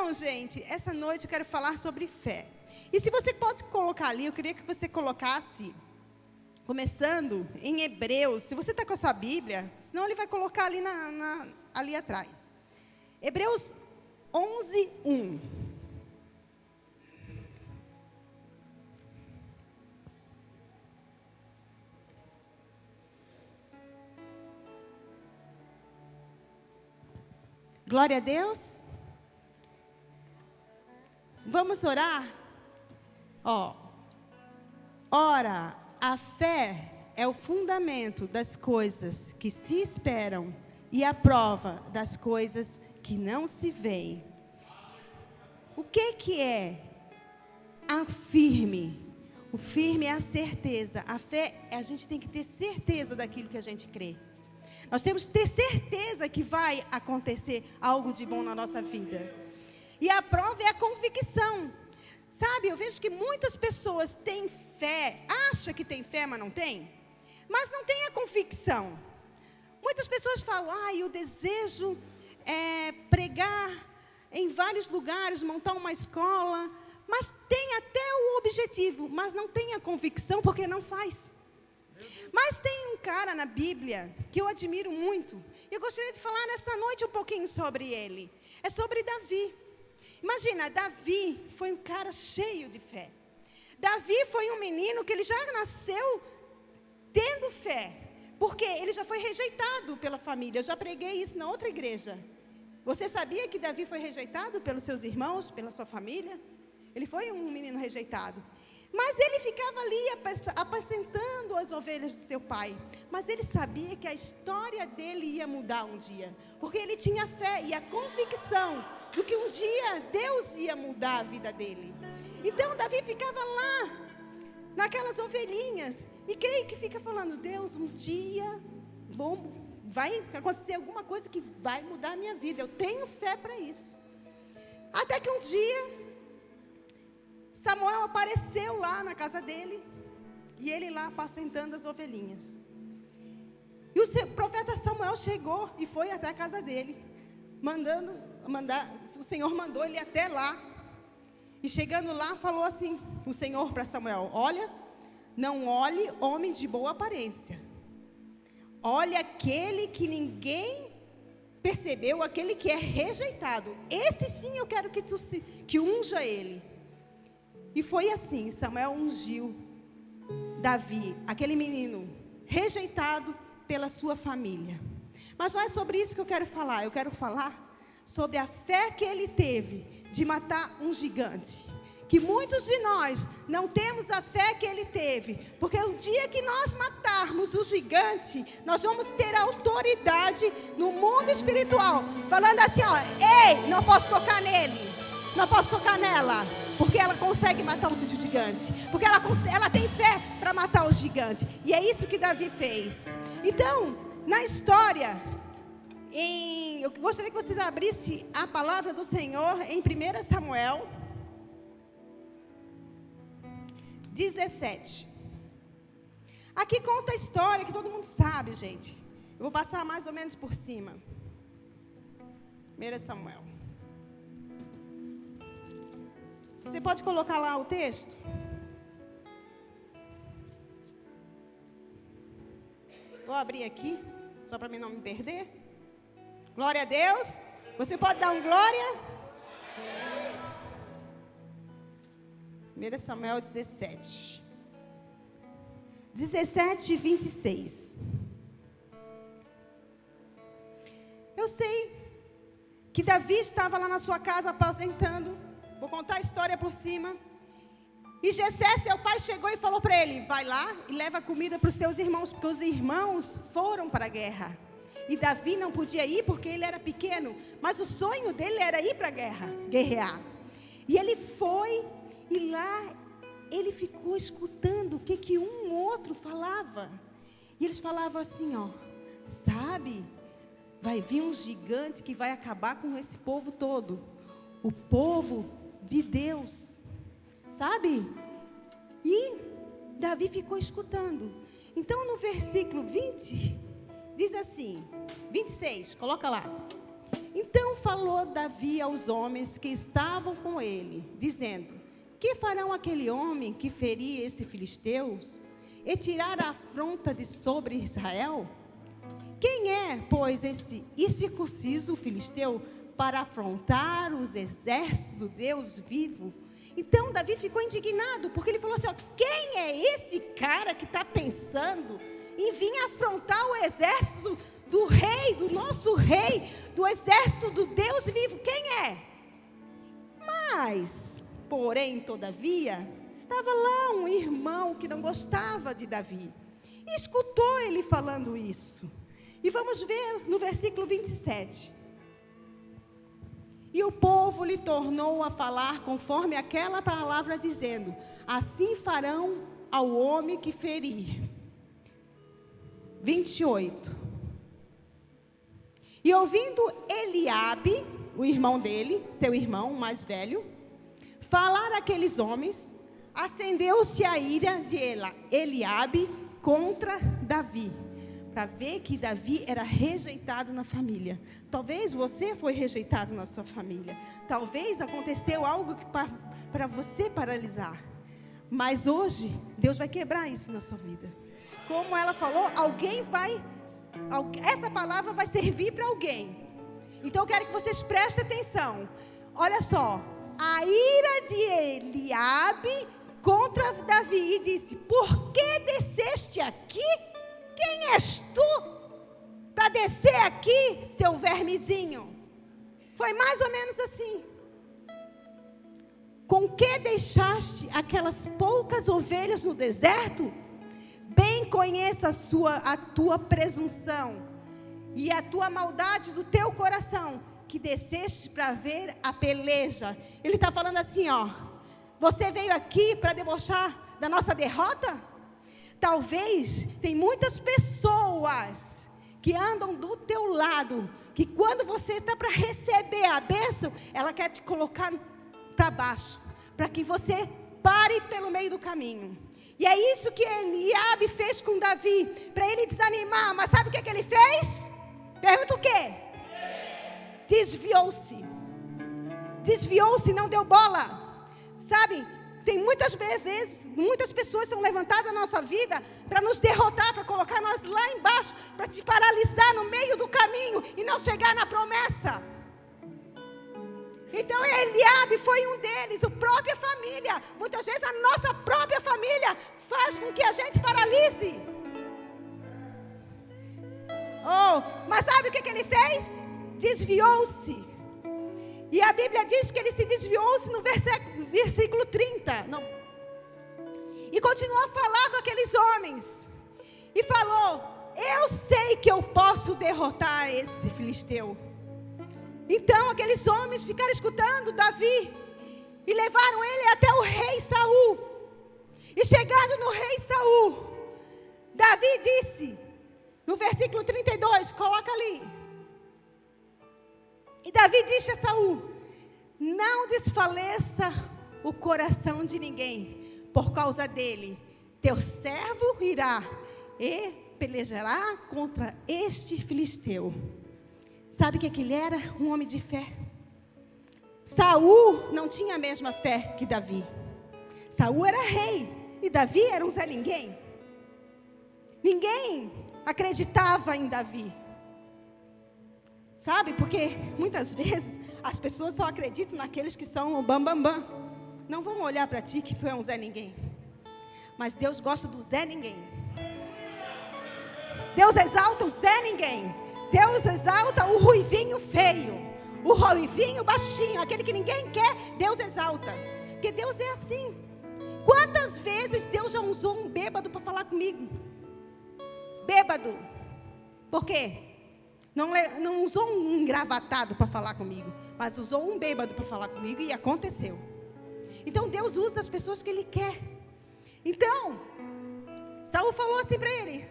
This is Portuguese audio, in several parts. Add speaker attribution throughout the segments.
Speaker 1: Então, gente, essa noite eu quero falar sobre fé. E se você pode colocar ali, eu queria que você colocasse, começando em Hebreus. Se você está com a sua Bíblia, senão ele vai colocar ali, ali atrás. Hebreus 11, 1. Glória a Deus. Vamos orar? Ora, a fé é o fundamento das coisas que se esperam e a prova das coisas que não se veem. O que é a firme? O firme é a certeza. A fé, a gente tem que ter certeza daquilo que a gente crê. Nós temos que ter certeza que vai acontecer algo de bom na nossa vida. E a prova é a convicção. Sabe, eu vejo que muitas pessoas têm fé, acham que tem fé, mas não tem. Mas não tem a convicção. Muitas pessoas falam, eu desejo pregar em vários lugares, montar uma escola. Mas tem até o objetivo, mas não tem a convicção porque não faz. Mas tem um cara na Bíblia que eu admiro muito. Eu gostaria de falar nessa noite um pouquinho sobre ele. É sobre Davi. Imagina, Davi foi um cara cheio de fé. Davi foi um menino que ele já nasceu tendo fé. Porque ele já foi rejeitado pela família. Eu já preguei isso na outra igreja. Você sabia que Davi foi rejeitado pelos seus irmãos, pela sua família? Ele foi um menino rejeitado. Mas ele ficava ali apacentando as ovelhas do seu pai. Mas ele sabia que a história dele ia mudar um dia. Porque ele tinha fé e a convicção de que um dia Deus ia mudar a vida dele. Então Davi ficava lá, naquelas ovelhinhas. E creio que fica falando, Deus, um dia vai acontecer alguma coisa que vai mudar a minha vida. Eu tenho fé para isso. Até que um dia Samuel apareceu lá na casa dele, e ele lá apacentando as ovelhinhas. E o profeta Samuel chegou e foi até a casa dele, o Senhor mandou ele até lá. E chegando lá, falou assim, o Senhor para Samuel, olha, não olhe homem de boa aparência. Olha aquele que ninguém percebeu, aquele que é rejeitado. Esse sim eu quero que unja ele. E foi assim, Samuel ungiu Davi, aquele menino rejeitado pela sua família. Mas não é sobre isso que eu quero falar. Eu quero falar sobre a fé que ele teve de matar um gigante. Que muitos de nós não temos a fé que ele teve. Porque o dia que nós matarmos o gigante, nós vamos ter autoridade no mundo espiritual. Falando assim, ei, não posso tocar nele. Não posso tocar nela. Porque ela consegue matar o gigante. Porque ela tem fé para matar o gigante. E é isso que Davi fez. Então, na história, eu gostaria que vocês abrissem a palavra do Senhor em 1 Samuel 17. Aqui conta a história que todo mundo sabe, gente. Eu vou passar mais ou menos por cima. 1 Samuel. Você pode colocar lá o texto? Vou abrir aqui, só para mim não me perder. Glória a Deus. Você pode dar um glória? 1 Samuel 17. 17 e 26. Eu sei que Davi estava lá na sua casa apacentando. Vou contar a história por cima. E Jessé, seu pai, chegou e falou para ele, vai lá e leva comida para os seus irmãos, porque os irmãos foram para a guerra. E Davi não podia ir porque ele era pequeno, mas o sonho dele era ir para a guerra, guerrear. E ele foi, e lá ele ficou escutando o que um outro falava. E eles falavam assim, sabe, vai vir um gigante que vai acabar com esse povo todo. O povo de Deus, sabe? E Davi ficou escutando. Então no versículo 20, diz assim, 26, coloca lá. Então falou Davi aos homens que estavam com ele, dizendo: que farão aquele homem que ferir esses filisteus e tirar a afronta de sobre Israel? Quem é, pois, esse incircunciso filisteu para afrontar os exércitos do Deus vivo? Então Davi ficou indignado, porque ele falou assim: ó, quem é esse cara que está pensando em vir afrontar o exército do rei, do nosso rei, do exército do Deus vivo? Quem é? Mas, porém, todavia, estava lá um irmão que não gostava de Davi, e escutou ele falando isso. E vamos ver no versículo 27. E o povo lhe tornou a falar conforme aquela palavra, dizendo: assim farão ao homem que ferir. 28. E ouvindo Eliabe, o irmão dele, seu irmão mais velho, falar aqueles homens, acendeu-se a ira de Eliabe contra Davi, para ver que Davi era rejeitado na família. Talvez você foi rejeitado na sua família. Talvez aconteceu algo para você paralisar. Mas hoje, Deus vai quebrar isso na sua vida. Como ela falou, essa palavra vai servir para alguém. Então eu quero que vocês prestem atenção. Olha só, a ira de Eliabe contra Davi, e disse: por que desceste aqui? Quem és tu para descer aqui, seu vermezinho? Foi mais ou menos assim. Com que deixaste aquelas poucas ovelhas no deserto? Bem conheço a tua presunção e a tua maldade do teu coração, que desceste para ver a peleja. Ele está falando assim, ó: você veio aqui para debochar da nossa derrota? Talvez tem muitas pessoas que andam do teu lado, que quando você está para receber a bênção, ela quer te colocar para baixo, para que você pare pelo meio do caminho. E é isso que Eliabe fez com Davi, para ele desanimar. Mas sabe o que ele fez? Pergunta o quê? Desviou-se. Desviou-se, não deu bola. Sabe? Tem muitas vezes, muitas pessoas são levantadas na nossa vida para nos derrotar, para colocar nós lá embaixo, para te paralisar no meio do caminho e não chegar na promessa. Então Eliabe foi um deles, a própria família. Muitas vezes a nossa própria família faz com que a gente paralise. Mas sabe o que ele fez? Desviou-se. E a Bíblia diz que ele se desviou-se no versículo 30. Não. E continuou a falar com aqueles homens. E falou: eu sei que eu posso derrotar esse filisteu. Então aqueles homens ficaram escutando Davi. E levaram ele até o rei Saul. E chegando no rei Saul, Davi disse, no versículo 32, coloca ali. E Davi disse a Saul: não desfaleça o coração de ninguém por causa dele. Teu servo irá e pelejará contra este filisteu. Sabe o que ele era? Um homem de fé. Saul não tinha a mesma fé que Davi. Saul era rei e Davi era um Zé Ninguém. Ninguém acreditava em Davi. Sabe? Porque muitas vezes as pessoas só acreditam naqueles que são o bambambam. Não vão olhar para ti que tu é um Zé Ninguém. Mas Deus gosta do Zé Ninguém. Deus exalta o Zé Ninguém. Deus exalta o ruivinho feio, o ruivinho baixinho, aquele que ninguém quer, Deus exalta. Porque Deus é assim. Quantas vezes Deus já usou um bêbado para falar comigo? Bêbado. Por quê? Não usou um engravatado para falar comigo, mas usou um bêbado para falar comigo e aconteceu. Então Deus usa as pessoas que Ele quer. Então, Saul falou assim para ele: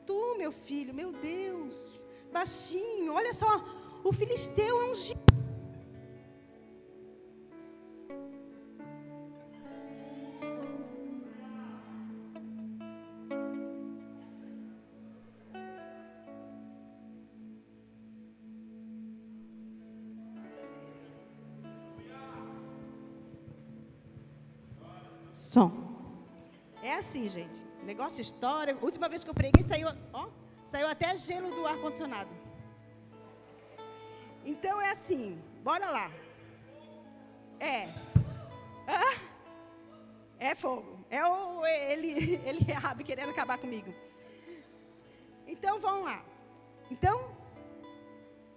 Speaker 1: tu, meu filho, meu Deus, baixinho, olha só, o filisteu é um gigante. som. É assim, gente. Negócio de história. A última vez que eu preguei, saiu até gelo do ar-condicionado. Então é assim. Bora lá. É fogo. Ele Rabi querendo acabar comigo. Então, vamos lá. Então,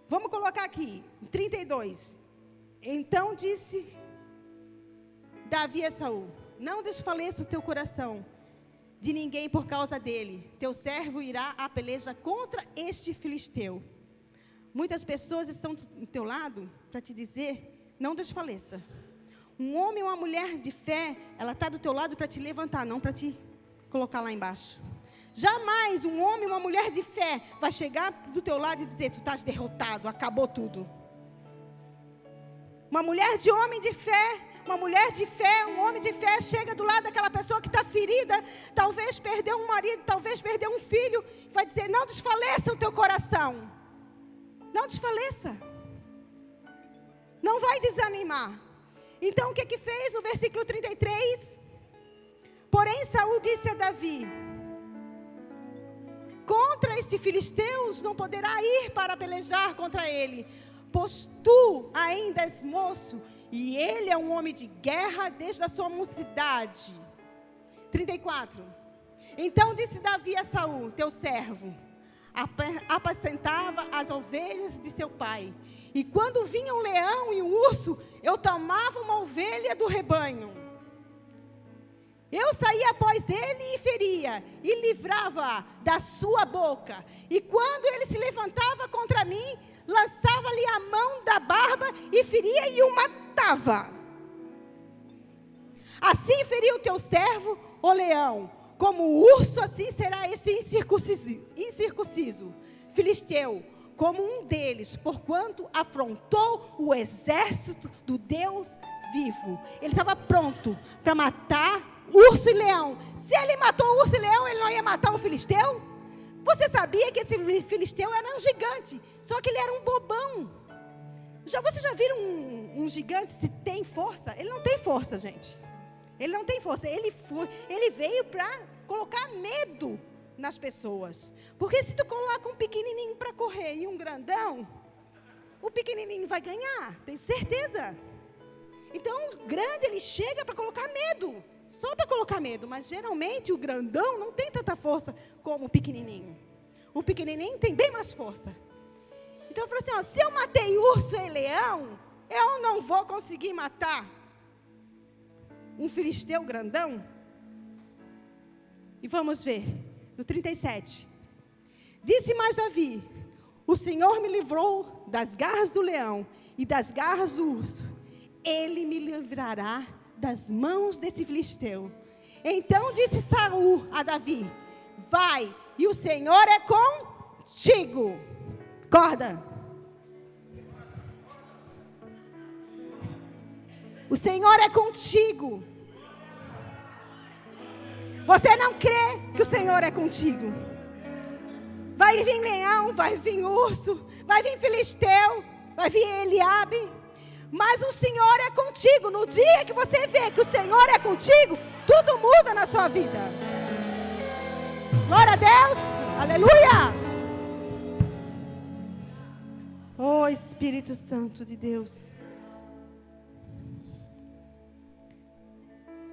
Speaker 1: vamos colocar aqui, 32. Então disse Davi a Saul: não desfaleça o teu coração de ninguém por causa dele. Teu servo irá à peleja contra este filisteu. Muitas pessoas estão do teu lado para te dizer: não desfaleça. Um homem ou uma mulher de fé, ela está do teu lado para te levantar, não para te colocar lá embaixo. Jamais um homem ou uma mulher de fé vai chegar do teu lado e dizer: tu estás derrotado, acabou tudo. Uma mulher de homem de fé, uma mulher de fé, um homem de fé chega do lado daquela pessoa que está ferida, talvez perdeu um marido, talvez perdeu um filho, vai dizer: não desfaleça o teu coração. Não desfaleça. Não vai desanimar. Então o que fez no versículo 33? Porém Saul disse a Davi: contra este filisteus não poderá ir para pelejar contra ele, pois tu ainda és moço, e ele é um homem de guerra desde a sua mocidade. 34. Então disse Davi a Saul, teu servo, apacentava as ovelhas de seu pai, e quando vinha um leão e um urso, eu tomava uma ovelha do rebanho. Eu saía após ele e feria, e livrava da sua boca. E quando ele se levantava contra mim, lançava-lhe a mão da barba e feria e o matava. Assim feriu o teu servo, o leão. Como o urso, assim será este incircunciso filisteu, como um deles, porquanto afrontou o exército do Deus vivo. Ele estava pronto para matar urso e leão. Se ele matou o urso e leão, ele não ia matar o filisteu? Você sabia que esse filisteu era um gigante, só que ele era um bobão. Vocês já viram um gigante se tem força? Ele não tem força, gente. Ele não tem força. Ele veio para colocar medo nas pessoas. Porque se tu coloca um pequenininho para correr e um grandão, o pequenininho vai ganhar, tem certeza. Então o grande, ele chega para colocar medo, só para colocar medo. Mas geralmente o grandão não tem tanta força como o pequenininho. O pequenininho tem bem mais força. Então eu falei assim, se eu matei urso e leão, eu não vou conseguir matar um filisteu grandão. E vamos ver, no 37. Disse mais Davi: o Senhor me livrou das garras do leão e das garras do urso. Ele me livrará das mãos desse filisteu. Então disse Saul a Davi: vai, e o Senhor é contigo. Acorda. O Senhor é contigo. Você não crê que o Senhor é contigo? Vai vir leão, vai vir urso, vai vir filisteu, vai vir Eliabe. Mas o Senhor é contigo. No dia que você vê que o Senhor é contigo, tudo muda na sua vida. Glória a Deus. Aleluia. Oh, Espírito Santo de Deus.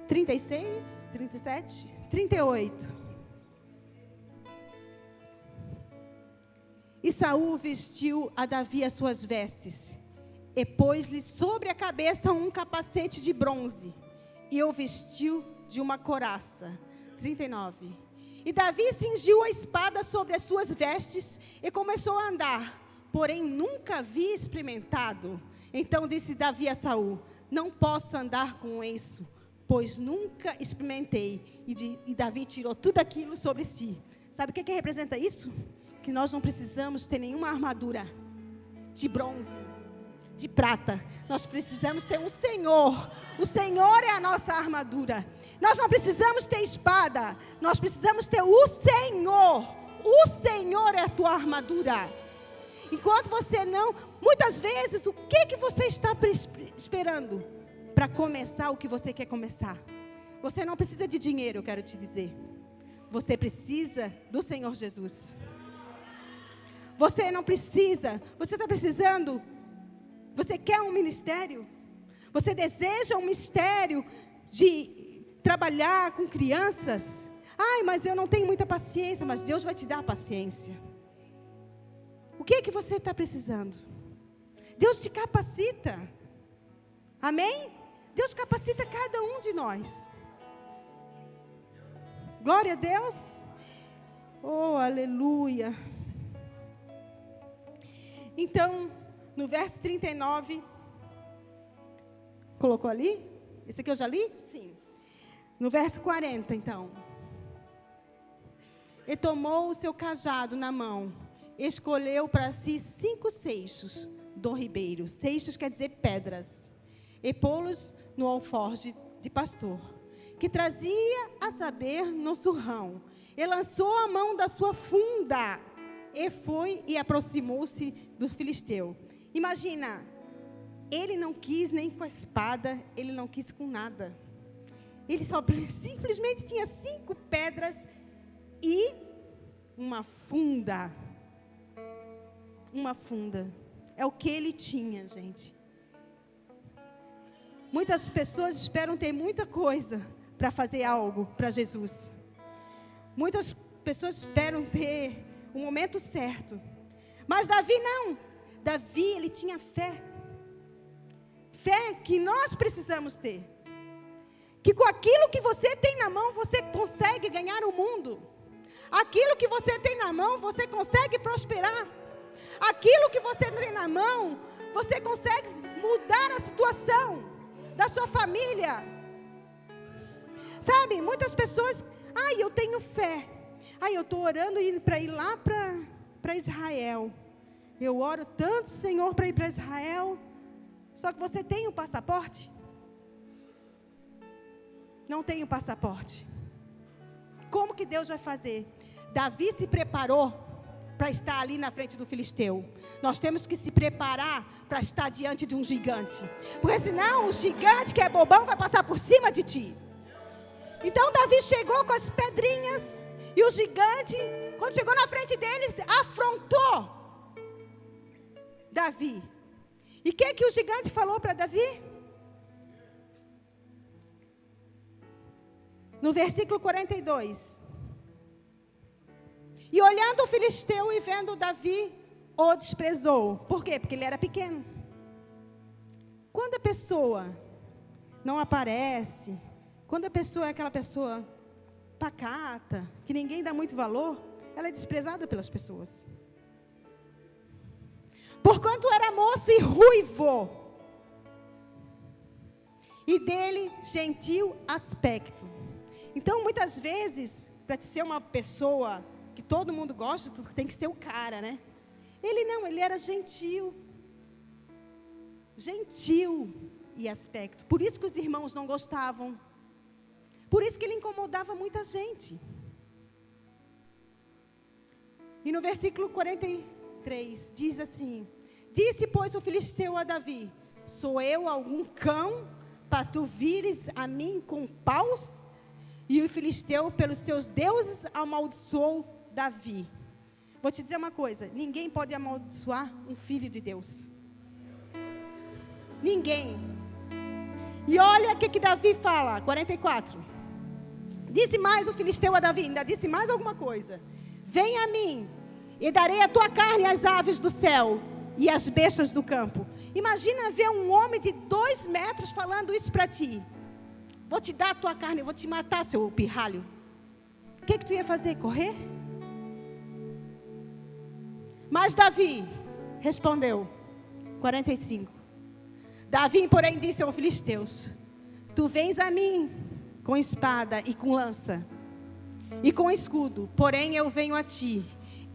Speaker 1: 36, 37, 38. E Saul vestiu a Davi as suas vestes, e pôs-lhe sobre a cabeça um capacete de bronze, e o vestiu de uma couraça. 39. E Davi cingiu a espada sobre as suas vestes, e começou a andar, porém nunca havia experimentado. Então disse Davi a Saul: não posso andar com isso, pois nunca experimentei. E Davi tirou tudo aquilo sobre si. Sabe o que representa isso? Que nós não precisamos ter nenhuma armadura de bronze, de prata. Nós precisamos ter um Senhor. O Senhor é a nossa armadura. Nós não precisamos ter espada. Nós precisamos ter o Senhor. O Senhor é a tua armadura. Enquanto você não... Muitas vezes, o que você está esperando para começar o que você quer começar? Você não precisa de dinheiro, eu quero te dizer. Você precisa do Senhor Jesus. Você não precisa. Você está precisando. Você quer um ministério? Você deseja um ministério de trabalhar com crianças? Ai, mas eu não tenho muita paciência. Mas Deus vai te dar paciência. O que é que você está precisando? Deus te capacita. Amém? Deus capacita cada um de nós. Glória a Deus. Oh, aleluia. Então, no verso 39, colocou ali? Esse aqui eu já li? Sim. No verso 40, então. E tomou o seu cajado na mão, escolheu para si 5 seixos do ribeiro. Seixos quer dizer pedras. E pô-los no alforje de pastor, que trazia a saber no surrão. E lançou a mão da sua funda, e foi e aproximou-se do filisteu. Imagina, ele não quis nem com a espada, ele não quis com nada. Ele simplesmente tinha 5 pedras e uma funda. Uma funda. É o que ele tinha, gente. Muitas pessoas esperam ter muita coisa para fazer algo para Jesus. Muitas pessoas esperam ter o momento certo. Mas Davi não. Davi, ele tinha fé. Fé que nós precisamos ter. Que com aquilo que você tem na mão, você consegue ganhar o mundo. Aquilo que você tem na mão, você consegue prosperar. Aquilo que você tem na mão, você consegue mudar a situação da sua família. Sabe, muitas pessoas, eu tenho fé. Eu estou orando para ir lá para Israel. Eu oro tanto, Senhor, para ir para Israel. Só que você tem um passaporte? Não tem um passaporte. Como que Deus vai fazer? Davi se preparou para estar ali na frente do filisteu. Nós temos que se preparar para estar diante de um gigante. Porque senão o gigante que é bobão vai passar por cima de ti. Então Davi chegou com as pedrinhas. E o gigante, quando chegou na frente deles, afrontou Davi. E o que o gigante falou para Davi? No versículo 42. E olhando o filisteu e vendo Davi, o desprezou. Por quê? Porque ele era pequeno. Quando a pessoa não aparece, quando a pessoa é aquela pessoa pacata, que ninguém dá muito valor, ela é desprezada pelas pessoas. Porquanto era moço e ruivo, e dele gentil aspecto. Então, muitas vezes, para ser uma pessoa que todo mundo gosta, tu tem que ser o cara, né? Ele não, ele era gentil. Gentil e aspecto. Por isso que os irmãos não gostavam. Por isso que ele incomodava muita gente. E no versículo 43, diz assim: disse, pois, o filisteu a Davi: sou eu algum cão, para tu vires a mim com paus? E o filisteu, pelos seus deuses, amaldiçoou Davi. Vou te dizer uma coisa: ninguém pode amaldiçoar um filho de Deus. Ninguém. E olha o que Davi fala, 44. Disse mais o filisteu a Davi, ainda disse mais alguma coisa: vem a mim, e darei a tua carne às aves do céu e às bestas do campo. Imagina ver um homem de 2 metros falando isso para ti: vou te dar a tua carne, eu vou te matar, seu pirralho. O que tu ia fazer? Correr? Mas Davi respondeu, 45. Davi, porém, disse aos filisteus: tu vens a mim com espada e com lança e com escudo, porém eu venho a ti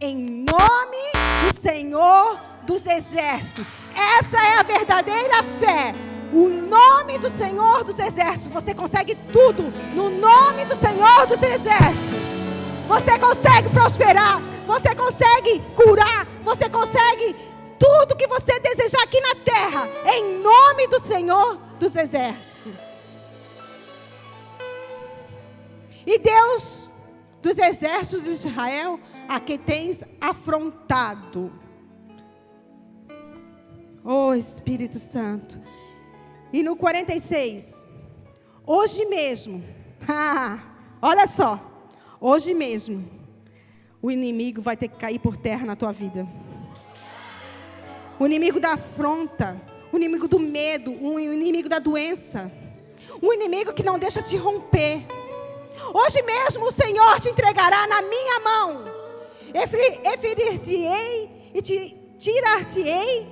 Speaker 1: em nome do Senhor dos Exércitos. Essa é a verdadeira fé. O nome do Senhor dos Exércitos. Você consegue tudo no nome do Senhor dos Exércitos. Você consegue prosperar, você consegue curar, você consegue tudo que você desejar aqui na terra, em nome do Senhor dos Exércitos. E Deus dos exércitos de Israel, a quem tens afrontado. Oh, Espírito Santo. E no 46, hoje mesmo, olha só, hoje mesmo, o inimigo vai ter que cair por terra na tua vida. O inimigo da afronta, o inimigo do medo, o inimigo da doença, o inimigo que não deixa te romper. Hoje mesmo o Senhor te entregará na minha mão. E ferir-te-ei e tirar-te-ei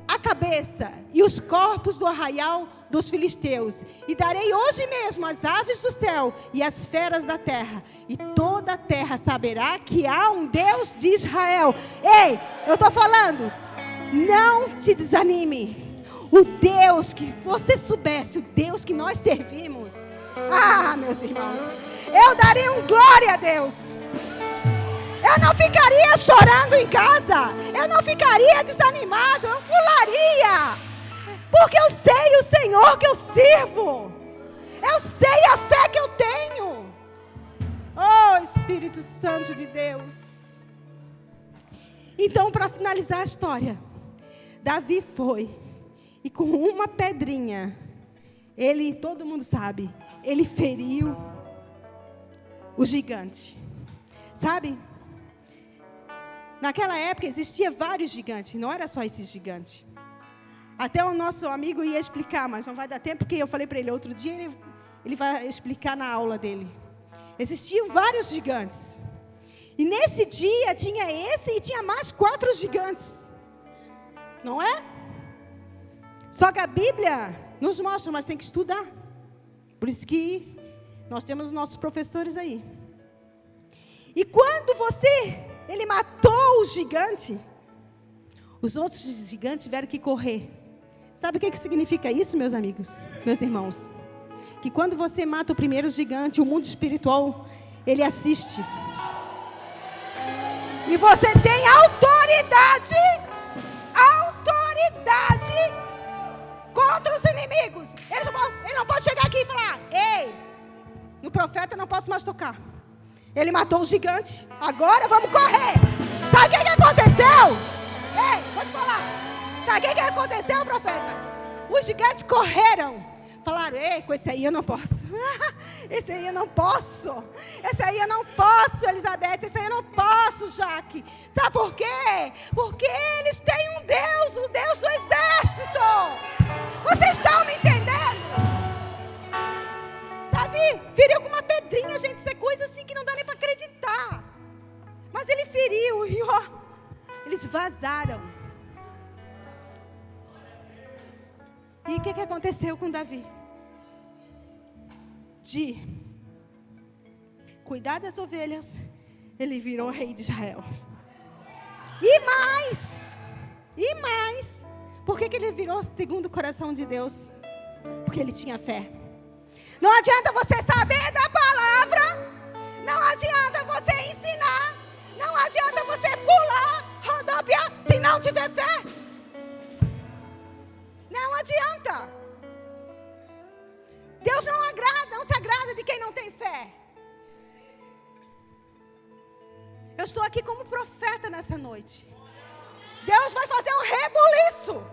Speaker 1: a cabeça e os corpos do arraial dos filisteus. E darei hoje mesmo as aves do céu e as feras da terra. E toda a terra saberá que há um Deus de Israel. Ei, eu estou falando, não te desanime. O Deus que você soubesse, o Deus que nós servimos. Meus irmãos, eu daria um glória a Deus. Eu não ficaria chorando em casa. Eu não ficaria desanimado. Eu pularia. Porque eu sei o Senhor que eu sirvo. Eu sei a fé que eu tenho. Oh, Espírito Santo de Deus. Então, para finalizar a história, Davi foi. E com uma pedrinha, todo mundo sabe, ele feriu o gigante. Sabe? Naquela época existia vários gigantes, não era só esse gigante. Até o nosso amigo ia explicar, mas não vai dar tempo, porque eu falei para ele outro dia, ele vai explicar na aula dele. Existiam vários gigantes. E nesse dia tinha esse e tinha mais 4 gigantes. Não é? Só que a Bíblia nos mostra, mas tem que estudar. Por isso que nós temos os nossos professores aí. E quando ele matou o gigante, os outros gigantes tiveram que correr. Sabe o que significa isso, meus amigos, meus irmãos? Que quando você mata o primeiro gigante, o mundo espiritual, ele assiste. E você tem autoridade contra os inimigos. Ele não pode chegar aqui e falar: ei, no profeta não posso mais tocar. Ele matou o gigante, agora vamos correr. Sabe o que aconteceu? Ei, vou te falar. Sabe o que aconteceu, profeta? Os gigantes correram. Falaram: ei, com esse aí eu não posso. Esse aí eu não posso. Esse aí eu não posso, Elizabeth. Esse aí eu não posso, Jaque. Sabe por quê? Porque eles têm um Deus, o Deus do exército. Vocês estão me entendendo? Davi feriu com uma pedrinha, gente. Isso é coisa assim que não dá nem para acreditar. Mas ele feriu e eles vazaram. E o que aconteceu com Davi? De cuidar das ovelhas, ele virou rei de Israel. E mais. Por que ele virou segundo o coração de Deus? Porque ele tinha fé. Não adianta você saber da palavra, não adianta você ensinar, não adianta você pular, rodopiar, se não tiver fé. Não adianta. Deus não se agrada de quem não tem fé. Eu estou aqui como profeta nessa noite. Deus vai fazer um rebuliço.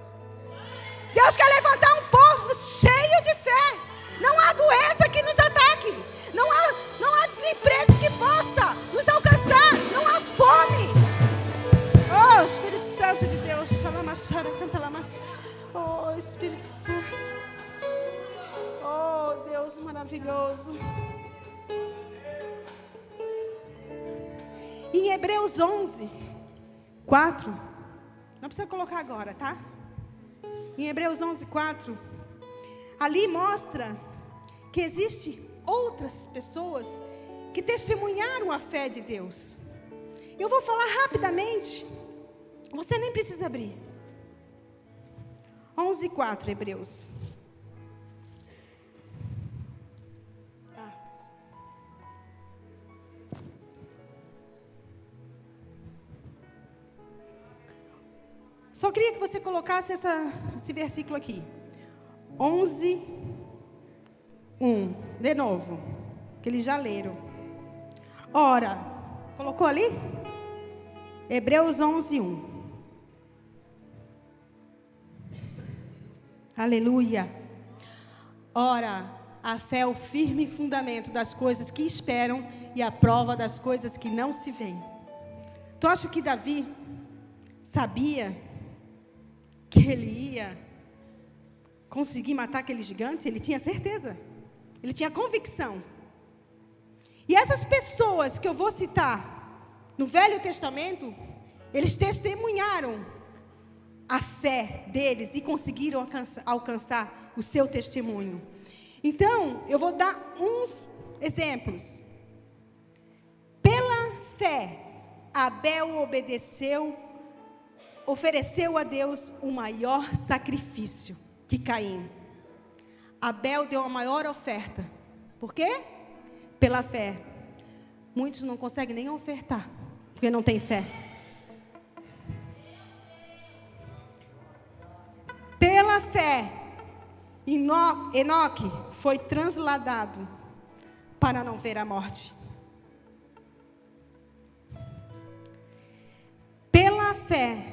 Speaker 1: Deus quer levantar um povo cheio de fé. Não há doença que nos ataque. Não há desemprego que possa nos alcançar. Não há fome. Oh, Espírito Santo de Deus. Oh, Espírito Santo. Oh, Deus maravilhoso. Em Hebreus 11, 4. Não precisa colocar agora, tá? Em Hebreus 11, 4. Ali mostra que existem outras pessoas que testemunharam a fé de Deus. Eu vou falar rapidamente. Você nem precisa abrir. 11, 4, Hebreus. Só queria que você colocasse esse versículo aqui. 11, 1. De novo. que eles já leram. Ora, colocou ali? Hebreus 11:1. Aleluia. Ora, a fé é o firme fundamento das coisas que esperam e a prova das coisas que não se veem. Tu acha que Davi sabia que ele ia conseguir matar aquele gigante? Ele tinha certeza. Ele tinha convicção. E essas pessoas que eu vou citar no Velho Testamento, eles testemunharam a fé deles e conseguiram alcançar o seu testemunho. Então, eu vou dar uns exemplos. Pela fé, Abel ofereceu a Deus o maior sacrifício que Caim. Abel deu a maior oferta. Por quê? Pela fé. Muitos não conseguem nem ofertar, porque não tem fé. Pela fé, Enoque foi transladado para não ver a morte. Pela fé,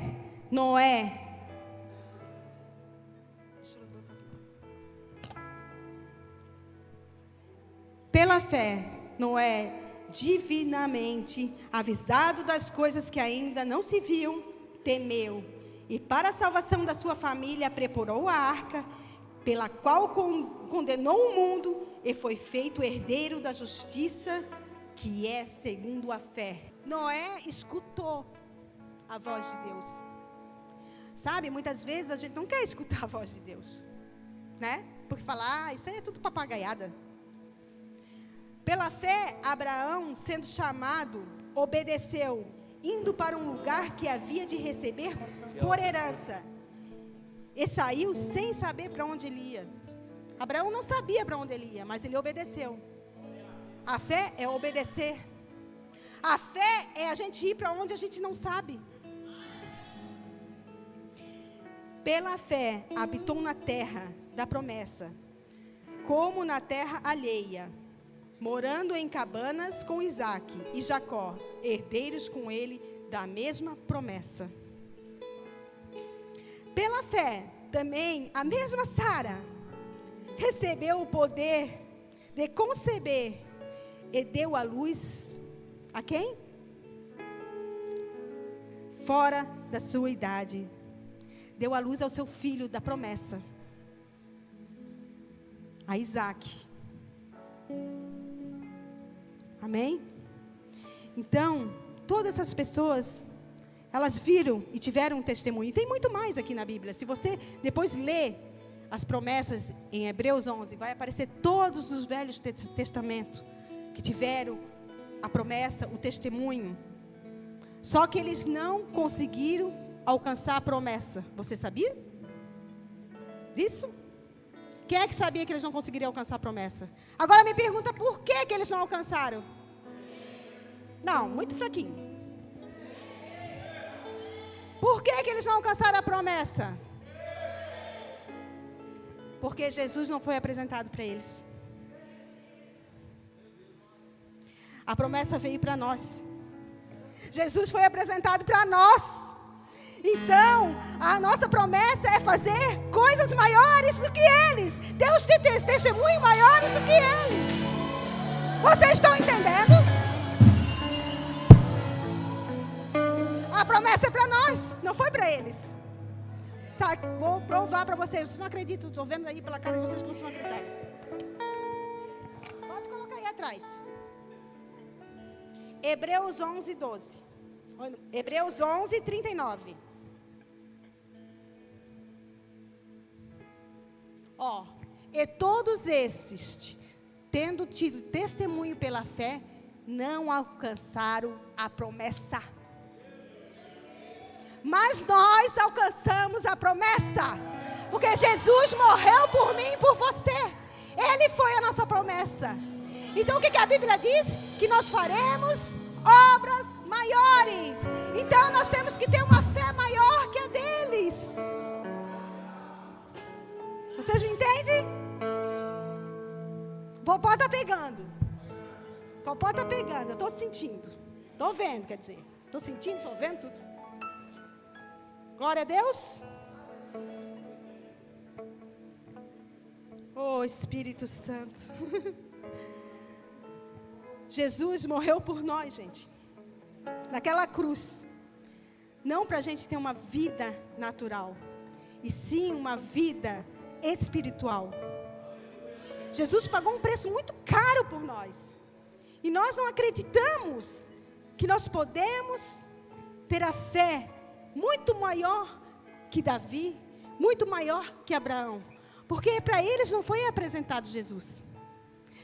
Speaker 1: Noé divinamente avisado das coisas que ainda não se viam, temeu, e para a salvação da sua família preparou a arca, pela qual condenou o mundo e foi feito herdeiro da justiça, que é segundo a fé. Noé escutou a voz de Deus. Sabe, muitas vezes a gente não quer escutar a voz de Deus, né? Porque fala, isso aí é tudo papagaiada. Pela fé, Abraão, sendo chamado, obedeceu, indo para um lugar que havia de receber por herança. E saiu sem saber para onde ele ia. Abraão não sabia para onde ele ia, mas ele obedeceu. A fé é obedecer. A fé é a gente ir para onde a gente não sabe. Pela fé, habitou na terra da promessa, como na terra alheia, morando em cabanas com Isaque e Jacó, herdeiros com ele da mesma promessa. Pela fé, também, a mesma Sara recebeu o poder de conceber e deu à luz a quem? Fora da sua idade. Deu à luz ao seu filho da promessa, a Isaque. Amém? Então, todas essas pessoas, elas viram e tiveram um testemunho. E tem muito mais aqui na Bíblia. Se você depois ler as promessas em Hebreus 11, vai aparecer todos os velhos testamentos que tiveram a promessa, o testemunho. Só que eles não conseguiram alcançar a promessa. Você sabia disso? Quem é que sabia que eles não conseguiriam alcançar a promessa? Agora me pergunta por que eles não alcançaram? Não, muito fraquinho. Por que eles não alcançaram a promessa? Porque Jesus não foi apresentado para eles. A promessa veio para nós. Jesus foi apresentado para nós. Então, a nossa promessa é fazer coisas maiores do que eles. Deus tem testemunho maiores do que eles. Vocês estão entendendo? A promessa é para nós, não foi para eles. Sabe, vou provar para vocês. Vocês não acreditam, estou vendo aí pela cara de vocês que vocês não acreditam. Pode colocar aí atrás. Hebreus 11, 12. Hebreus 11, 39. E todos esses, tendo tido testemunho pela fé, não alcançaram a promessa. Mas nós alcançamos a promessa, porque Jesus morreu por mim e por você. Ele foi a nossa promessa. Então o que a Bíblia diz? Que nós faremos obras maiores. Então nós temos que ter uma fé maior que a deles. Vocês me entendem? Pode estar pegando. Popó está pegando, eu estou sentindo. Estou vendo, quer dizer. Estou sentindo, estou vendo tudo. Glória a Deus. Oh, Espírito Santo. Jesus morreu por nós, gente. Naquela cruz. Não para a gente ter uma vida natural, e sim uma vida espiritual. Jesus pagou um preço muito caro por nós. E nós não acreditamos que nós podemos ter a fé muito maior que Davi, muito maior que Abraão. Porque para eles não foi apresentado Jesus.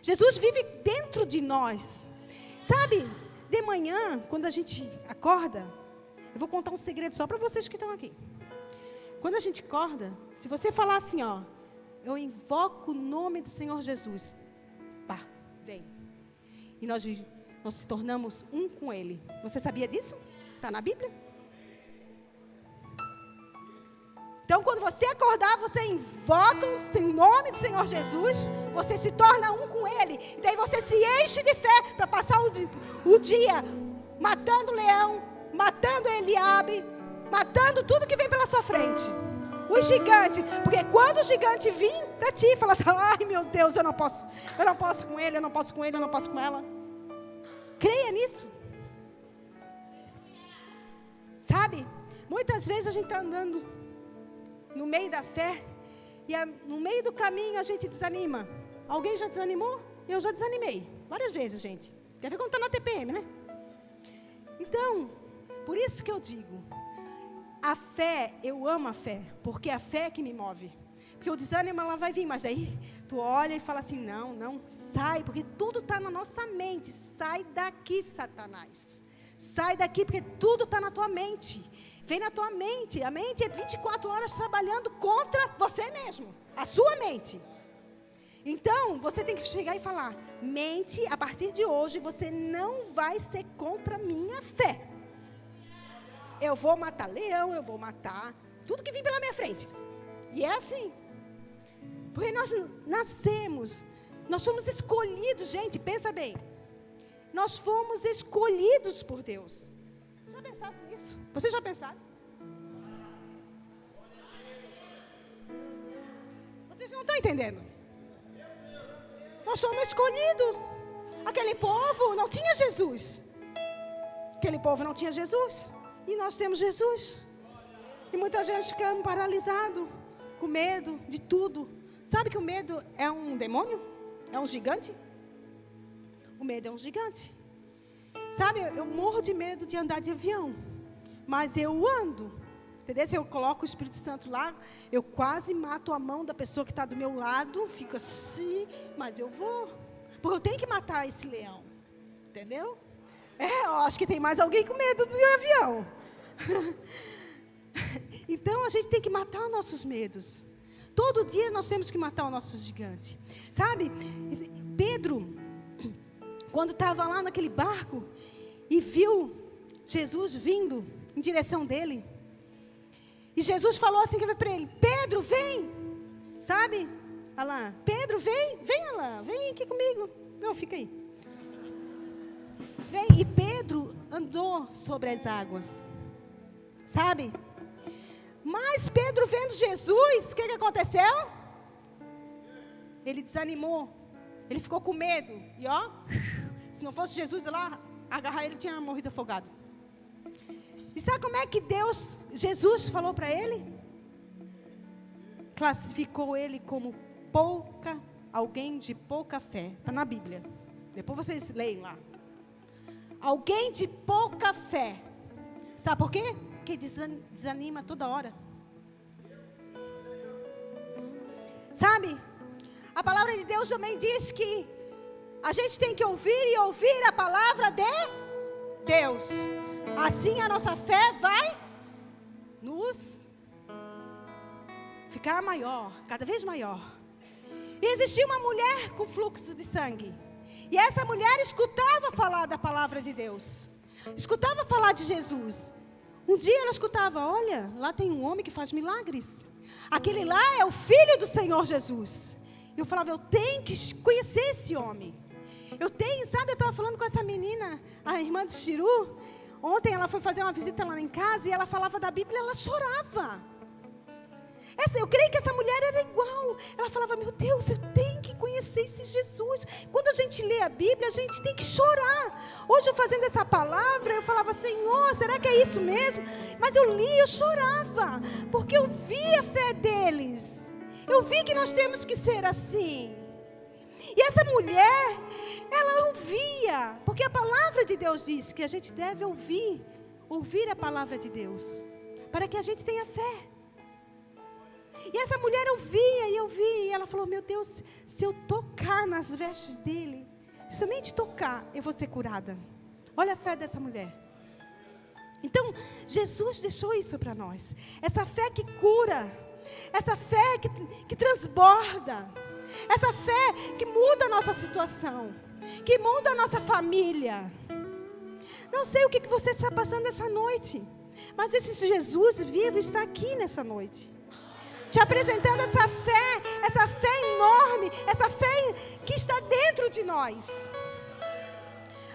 Speaker 1: Jesus vive dentro de nós. Sabe, de manhã, quando a gente acorda, eu vou contar um segredo só para vocês que estão aqui. Quando a gente acorda, se você falar assim, ó, eu invoco o nome do Senhor Jesus, pá, vem. E nós se tornamos um com Ele. Você sabia disso? Está na Bíblia? Então, quando você acordar, você invoca o nome do Senhor Jesus, você se torna um com Ele. E daí você se enche de fé para passar o dia matando o leão, matando Eliabe, matando tudo que vem pela sua frente. O gigante, porque quando o gigante vir para ti e falar assim, ai meu Deus, eu não posso com ele, eu não posso com ele, eu não posso com ela. Creia nisso. Sabe, muitas vezes a gente está andando no meio da fé, e no meio do caminho a gente desanima. Alguém já desanimou? Eu já desanimei, várias vezes, gente. Quer ver como está na TPM, né? Então, por isso que eu digo, a fé, eu amo a fé, porque a fé é que me move. Porque o desânimo, ela vai vir, mas aí tu olha e fala assim, não, sai, porque tudo está na nossa mente. Sai daqui, Satanás. Sai daqui, porque tudo está na tua mente. Vem na tua mente. A mente é 24 horas trabalhando contra você mesmo. A sua mente. Então, você tem que chegar e falar, mente, a partir de hoje, você não vai ser contra a minha fé. Eu vou matar leão, eu vou matar tudo que vem pela minha frente. E é assim. Porque nós nascemos, nós somos escolhidos, gente, pensa bem. Nós fomos escolhidos por Deus. Já pensaram nisso? Vocês já pensaram? Vocês não estão entendendo? Nós somos escolhidos. Aquele povo não tinha Jesus. Aquele povo não tinha Jesus. E nós temos Jesus. E muita gente fica paralisado, com medo de tudo. Sabe que o medo é um demônio? É um gigante? O medo é um gigante. Sabe, eu morro de medo de andar de avião. Mas eu ando. Entendeu? Se eu coloco o Espírito Santo lá, eu quase mato a mão da pessoa que está do meu lado. Fico assim, mas eu vou. Porque eu tenho que matar esse leão. Entendeu? Eu acho que tem mais alguém com medo do avião. Então a gente tem que matar nossos medos. Todo dia nós temos que matar o nosso gigante. Sabe, Pedro, quando estava lá naquele barco e viu Jesus vindo em direção dele, e Jesus falou assim para ele, Pedro, vem. Sabe, Alain, Pedro, vem, Alain, vem aqui comigo. Não, fica aí. Vem, e Pedro andou sobre as águas. Sabe? Mas Pedro vendo Jesus, o que aconteceu? Ele desanimou. Ele ficou com medo. E ó, se não fosse Jesus lá, agarrar ele, tinha morrido afogado. E sabe como é que Jesus falou para ele? Classificou ele como alguém de pouca fé. Está na Bíblia. Depois vocês leem lá. Alguém de pouca fé. Sabe por quê? Porque desanima toda hora. Sabe? A palavra de Deus também diz que a gente tem que ouvir e ouvir a palavra de Deus. Assim a nossa fé vai nos ficar maior, cada vez maior. E existia uma mulher com fluxo de sangue. E essa mulher escutava falar da palavra de Deus. Escutava falar de Jesus. Um dia ela escutava, olha, lá tem um homem que faz milagres. Aquele lá é o filho do Senhor Jesus. Eu falava, eu tenho que conhecer esse homem. Eu estava falando com essa menina, a irmã de Chiru. Ontem ela foi fazer uma visita lá em casa e ela falava da Bíblia e ela chorava. Eu creio que essa mulher era igual. Ela falava, meu Deus, eu tenho que conhecer esse Jesus. Quando a gente lê a Bíblia, a gente tem que chorar. Hoje eu fazendo essa palavra, eu falava, Senhor, será que é isso mesmo? Mas eu li, eu chorava, porque eu vi a fé deles. Eu vi que nós temos que ser assim. E essa mulher, ela ouvia, porque a palavra de Deus diz que a gente deve ouvir a palavra de Deus, para que a gente tenha fé. E essa mulher ouvia e ouvia, e ela falou, meu Deus, se eu tocar nas vestes dele, somente tocar, eu vou ser curada. Olha a fé dessa mulher. Então, Jesus deixou isso para nós. Essa fé que cura, essa fé que transborda, essa fé que muda a nossa situação, que muda a nossa família. Não sei o que você está passando essa noite, mas esse Jesus vivo está aqui nessa noite, te apresentando essa fé enorme, essa fé que está dentro de nós.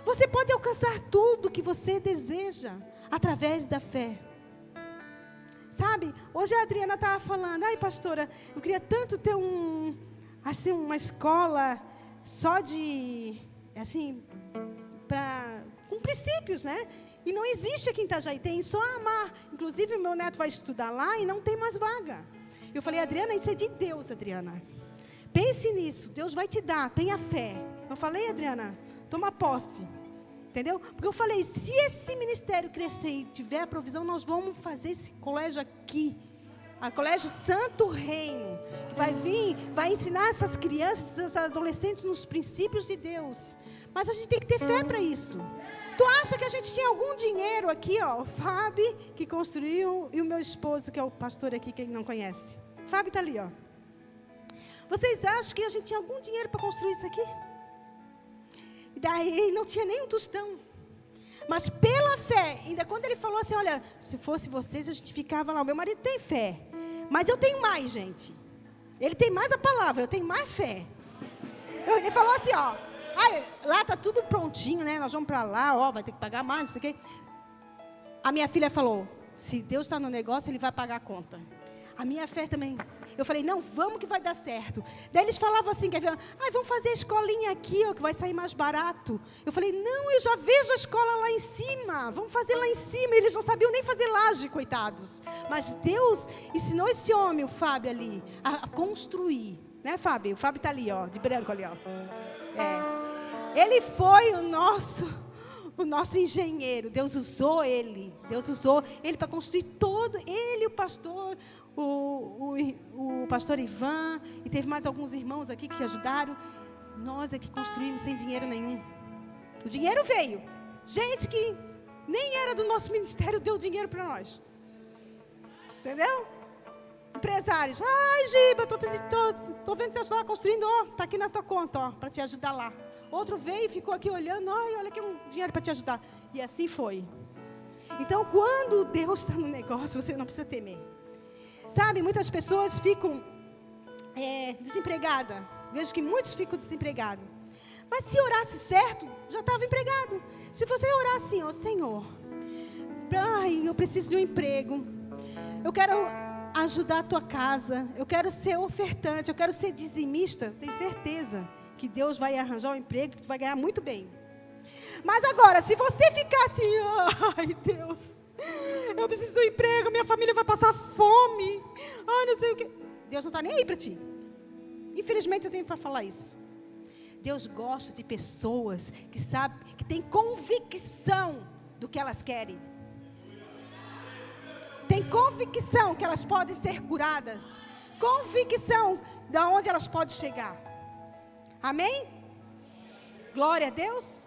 Speaker 1: Você pode alcançar tudo que você deseja através da fé. Sabe, hoje a Adriana estava falando, ai pastora, eu queria tanto ter uma escola só de, assim, com princípios, né? E não existe aqui em Itajaí, tem só a Amar. Inclusive o meu neto vai estudar lá e não tem mais vaga. Eu falei, Adriana, isso é de Deus, Adriana. Pense nisso, Deus vai te dar, tenha fé. Eu falei, Adriana, toma posse. Entendeu? Porque eu falei, se esse ministério crescer e tiver a provisão, nós vamos fazer esse colégio aqui. A Colégio Santo Reino, que vai vir, vai ensinar essas crianças, esses adolescentes nos princípios de Deus. Mas a gente tem que ter fé para isso. Tu acha que a gente tinha algum dinheiro aqui, ó? O Fábio, que construiu, e o meu esposo, que é o pastor aqui, quem não conhece. O Fábio está ali, ó. Vocês acham que a gente tinha algum dinheiro para construir isso aqui? E daí não tinha nem um tostão. Mas pela fé, ainda quando ele falou assim, olha, se fosse vocês, a gente ficava lá. O meu marido tem fé, mas eu tenho mais, gente. Ele tem mais a palavra, eu tenho mais fé. Ele falou assim, ó, lá está tudo prontinho, né? Nós vamos para lá, ó, vai ter que pagar mais, não sei o quê. A minha filha falou, se Deus está no negócio, Ele vai pagar a conta. A minha fé também. Eu falei, não, vamos que vai dar certo. Daí eles falavam assim, vamos fazer a escolinha aqui, ó, que vai sair mais barato. Eu falei, não, eu já vejo a escola lá em cima. Vamos fazer lá em cima. Eles não sabiam nem fazer laje, coitados. Mas Deus ensinou esse homem, o Fábio ali, a construir. Né, Fábio? O Fábio está ali, ó, de branco ali, ó. Ele foi o nosso engenheiro. Deus usou ele para construir todo. Ele, o pastor, o pastor Ivan, e teve mais alguns irmãos aqui que ajudaram. Nós é que construímos sem dinheiro nenhum. O dinheiro veio. Gente que nem era do nosso ministério deu dinheiro para nós. Entendeu? Empresários. Ai, Giba, tô vendo que você está construindo, ó, está aqui na tua conta, ó, para te ajudar lá. Outro veio e ficou aqui olhando, olha aqui um dinheiro para te ajudar. E assim foi. Então, quando Deus está no negócio, você não precisa temer. Sabe, muitas pessoas ficam desempregadas. Vejo que muitos ficam desempregados. Mas se orasse certo, já estava empregado. Se você orar assim, ó, Senhor, eu preciso de um emprego. Eu quero ajudar a tua casa. Eu quero ser ofertante, eu quero ser dizimista. Tem certeza que Deus vai arranjar um emprego que tu vai ganhar muito bem. Mas agora, se você ficar assim, ai Deus, eu preciso de um emprego, minha família vai passar fome, não sei o que. Deus não está nem aí para ti. Infelizmente eu tenho para falar isso. Deus gosta de pessoas que sabem, que têm convicção do que elas querem. Tem convicção que elas podem ser curadas. Convicção de onde elas podem chegar. Amém? Glória a Deus.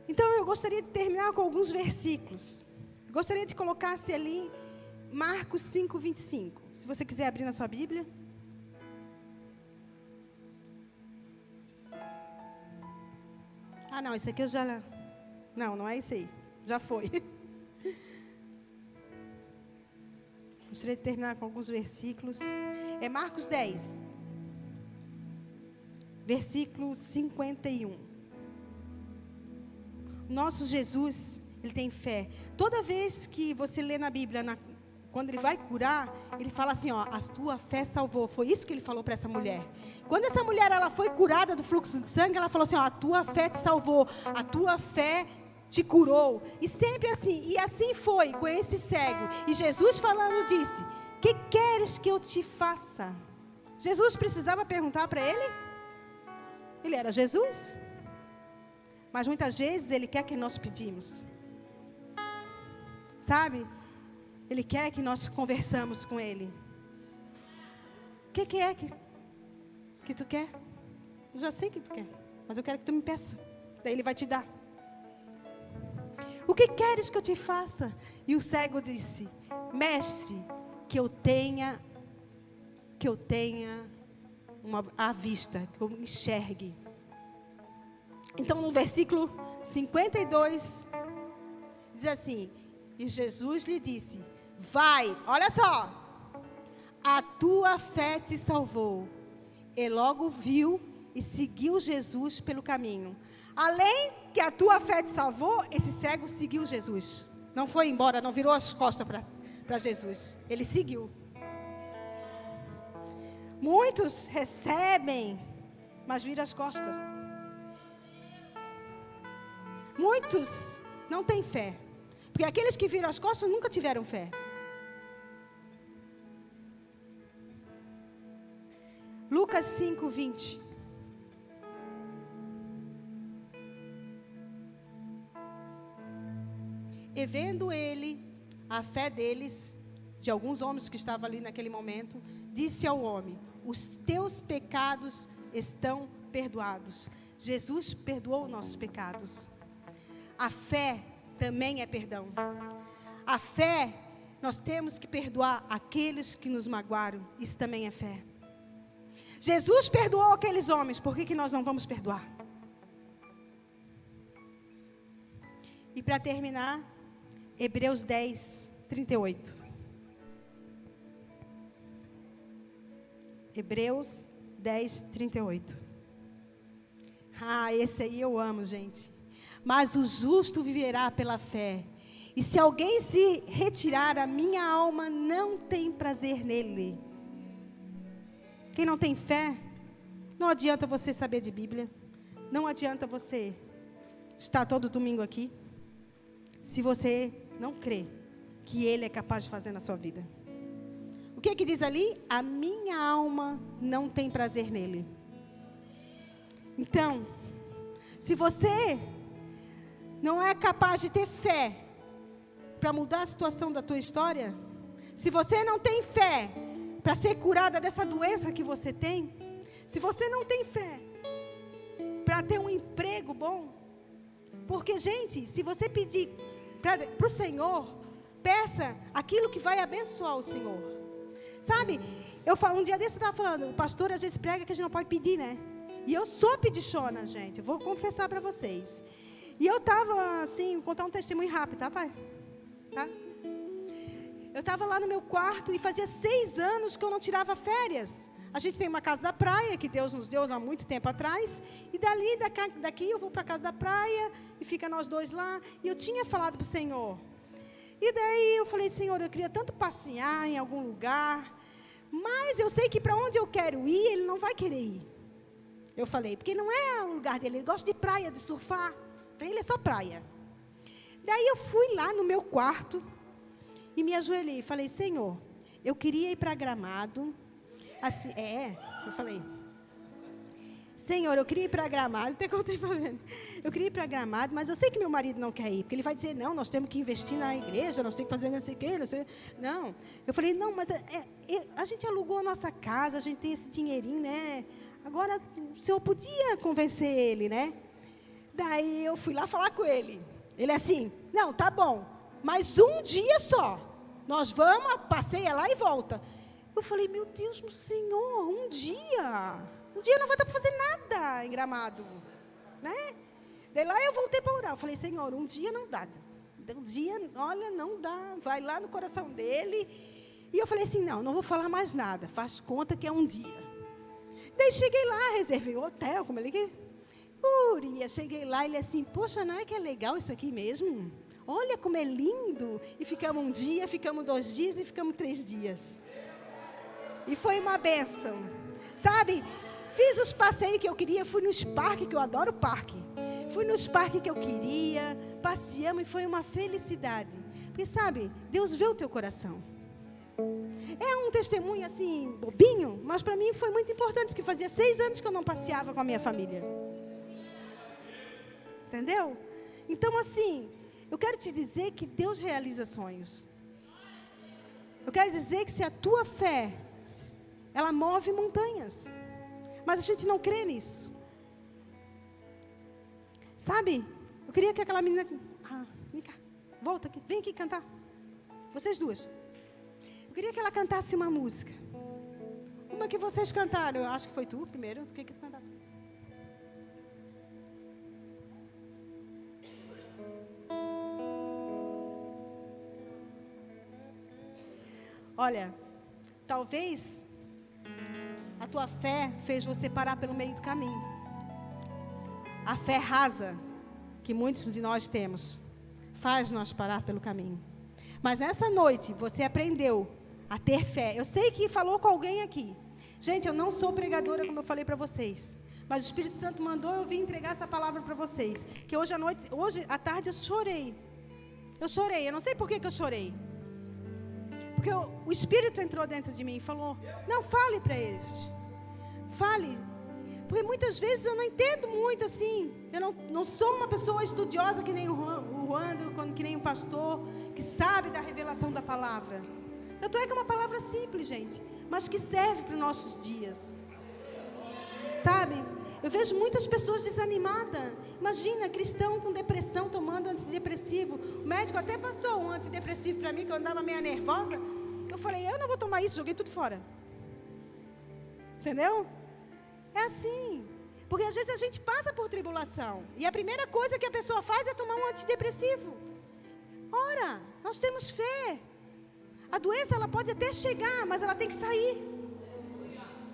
Speaker 1: Então eu gostaria de terminar com alguns versículos. Gostaria de colocar-se ali Marcos 5, 25. Se você quiser abrir na sua Bíblia. Não, isso aqui eu já... Não é isso aí. Já foi. Gostaria de terminar com alguns versículos. É Marcos 10. versículo 51. Nosso Jesus, ele tem fé. Toda vez que você lê na Bíblia, quando ele vai curar, ele fala assim, ó, a tua fé salvou. Foi isso que ele falou para essa mulher. Quando essa mulher ela foi curada do fluxo de sangue, ela falou assim, ó, a tua fé te salvou, a tua fé te curou. E sempre assim, e assim foi com esse cego. E Jesus falando disse, que queres que eu te faça? Jesus precisava perguntar para ele? Ele era Jesus? Mas muitas vezes Ele quer que nós pedimos. Sabe? Ele quer que nós conversamos com Ele. O que é que tu quer? Eu já sei que tu quer, mas eu quero que tu me peça. Daí Ele vai te dar. O que queres que eu te faça? E o cego disse, mestre, que eu tenha a vista, que eu enxergue. Então, no versículo 52, diz assim, e Jesus lhe disse, vai, olha só, a tua fé te salvou. E logo viu e seguiu Jesus pelo caminho. Além que a tua fé te salvou, esse cego seguiu Jesus. Não foi embora, não virou as costas para Jesus. Ele seguiu. Muitos recebem, mas viram as costas. Muitos não têm fé. Porque aqueles que viram as costas nunca tiveram fé. Lucas 5:20. E vendo ele a fé deles, de alguns homens que estavam ali naquele momento, disse ao homem, os teus pecados estão perdoados. Jesus perdoou nossos pecados. A fé também é perdão. A fé, nós temos que perdoar aqueles que nos magoaram. Isso também é fé. Jesus perdoou aqueles homens, por que nós não vamos perdoar? E para terminar, Hebreus 10:38. Hebreus 10:38. Esse aí eu amo, gente. Mas o justo viverá pela fé. E se alguém se retirar, a minha alma não tem prazer nele. Quem não tem fé, não adianta você saber de Bíblia. Não adianta você estar todo domingo aqui. Se você não crê que Ele é capaz de fazer na sua vida. O que diz ali? A minha alma não tem prazer nele. Então, se você não é capaz de ter fé para mudar a situação da tua história, se você não tem fé para ser curada dessa doença que você tem, se você não tem fé para ter um emprego bom, porque, gente, se você pedir para o Senhor, peça aquilo que vai abençoar o Senhor. Sabe, um dia desse eu estava falando, o pastor às vezes prega que a gente não pode pedir, né? E eu sou pedichona, gente, eu vou confessar para vocês. E eu estava assim, vou contar um testemunho rápido, tá, pai? Tá? Eu estava lá no meu quarto e fazia 6 anos que eu não tirava férias. A gente tem uma casa da praia, que Deus nos deu há muito tempo atrás. E daqui eu vou para a casa da praia e fica nós dois lá. E eu tinha falado para o Senhor. E daí eu falei, Senhor, eu queria tanto passear em algum lugar. Mas eu sei que para onde eu quero ir, Ele não vai querer ir. Eu falei, porque não é o lugar dele. Ele gosta de praia, de surfar. Para ele é só praia. Daí eu fui lá no meu quarto e me ajoelhei e falei, Senhor, eu queria ir para Gramado. Assim, eu falei, Senhor, eu queria ir para Gramado, até contei para ele. Eu queria ir para Gramado, mas eu sei que meu marido não quer ir, porque ele vai dizer, não, nós temos que investir na igreja, nós temos que fazer não sei o quê, não sei. Não, eu falei, não, mas a gente alugou a nossa casa, a gente tem esse dinheirinho, né? Agora, o senhor podia convencer ele, né? Daí eu fui lá falar com ele. Ele assim, não, tá bom, mas um dia só. Nós vamos, passeia lá e volta. Eu falei, meu Deus do Senhor, um dia não vai dar para fazer nada em Gramado, né? Daí lá eu voltei para orar. Eu falei, Senhor, um dia não dá. Um dia, olha, não dá. Vai lá no coração dele. E eu falei assim, não vou falar mais nada. Faz conta que é um dia. Daí cheguei lá, reservei o hotel, como ele quer. Cheguei lá, ele assim, poxa, não é que é legal isso aqui mesmo? Olha como é lindo. E ficamos um dia, ficamos 2 dias e ficamos 3 dias. E foi uma bênção. Sabe, fiz os passeios que eu queria, fui nos parques, que eu adoro parque. Fui nos parques que eu queria, passeamos e foi uma felicidade. Porque sabe, Deus vê o teu coração. É um testemunho assim, bobinho, mas para mim foi muito importante, porque fazia 6 anos que eu não passeava com a minha família. Entendeu? Então assim, eu quero te dizer que Deus realiza sonhos. Eu quero dizer que se a tua fé, ela move montanhas. Mas a gente não crê nisso. Sabe? Eu queria que aquela menina... vem cá, volta aqui, vem aqui cantar. Vocês duas. Eu queria que ela cantasse uma música. Uma que vocês cantaram. Eu acho que foi tu primeiro. O que tu cantasse? Olha, talvez a tua fé fez você parar pelo meio do caminho. A fé rasa, que muitos de nós temos, faz nós parar pelo caminho. Mas nessa noite, você aprendeu a ter fé. Eu sei que falou com alguém aqui. Gente, eu não sou pregadora, como eu falei para vocês. Mas o Espírito Santo mandou eu vir entregar essa palavra para vocês. Que hoje à tarde eu chorei. Eu chorei, eu não sei por que eu chorei. Porque o Espírito entrou dentro de mim e falou, não, fale para eles. Fale. Porque muitas vezes eu não entendo muito assim. Eu não sou uma pessoa estudiosa que nem o Andro, que nem um pastor, que sabe da revelação da palavra. Tanto é que é uma palavra simples, gente, mas que serve para os nossos dias. Sabe? Eu vejo muitas pessoas desanimadas. Imagina, cristão com depressão, tomando antidepressivo. O médico até passou um antidepressivo para mim, que eu andava meio nervosa. Eu falei, eu não vou tomar isso, joguei tudo fora. Entendeu? É assim. Porque às vezes a gente passa por tribulação. E a primeira coisa que a pessoa faz é tomar um antidepressivo. Ora, nós temos fé. A doença, ela pode até chegar, mas ela tem que sair.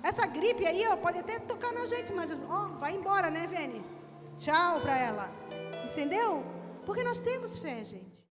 Speaker 1: Essa gripe aí, ó, pode até tocar na gente, mas, ó, vai embora, né, Vene? Tchau para ela. Entendeu? Porque nós temos fé, gente.